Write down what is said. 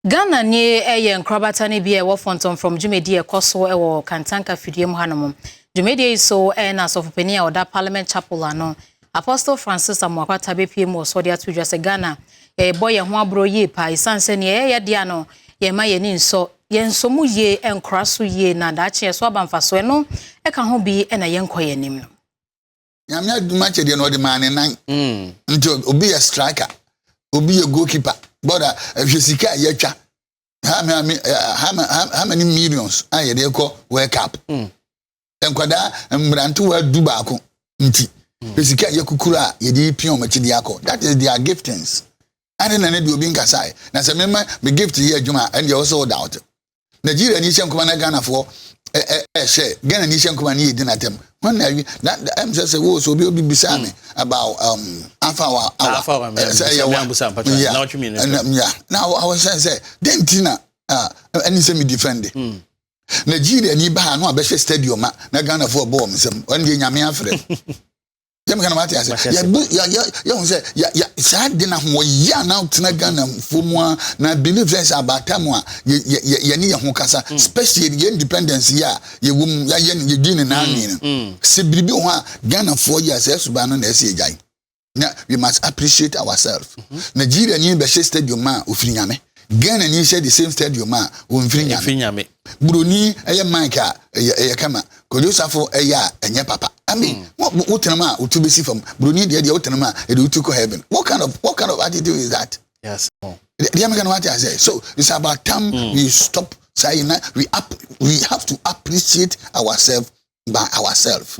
Ghana ni nkrabata ne bi e fonton from Jumedi ekoso e Kantanka fidiem hanom. Jumedi so na sofopeni a oda Parliament Chapel ano. Apostle Francis Amoah tabe PM so dia to just Ghana boy ho abro ye pa isanse ne ye dia no ye ma ye ni nso ye nso mu ye enkraso ye na da che so abamfaso no e ka ho bi na ye nkoye nim no. Nyame aduma che de no de man nan. Nti obi ye striker, obi ye goalkeeper. But if you see yetwa how many millions aye dey call World Cup enkwada mbranto wa du baako nti sika yakukura ye dey pion machi dey akọ that is their giftings and na dey obi nkasai na se me gift here adwuma and you also doubt Nigeria ni hyenkoma na Ghana for share Ghana ni hyenkoma ni yedi natem when that I'm just say wo so obi bisa me about Afia now what you mean yeah now I was saying say dentina any say me defend Nigeria ni ba no abehwe stadium na Ghana for ball msem when dey nyame afre dem kana mate ase ya won say ya sad de na ho ya na tena Ghana fomu na believe say about time ya ni ho kasa especially the independence ya ye wum ya ye din na ani se biribi ho a Ghana for years esuba no na ese ejai na we must appreciate ourselves Nigeria ni be stadium ma ofiri nyame Ghana ni share the same stadium ma ofiri nyame Bruni eye manka eye kama kodosafo eye enye papa I mean what tenama utubesi from Bruni dey utenama e dey utuko heaven what kind of attitude is that yes the American what I say so it's about time we stop saying we have to appreciate ourselves by ourselves.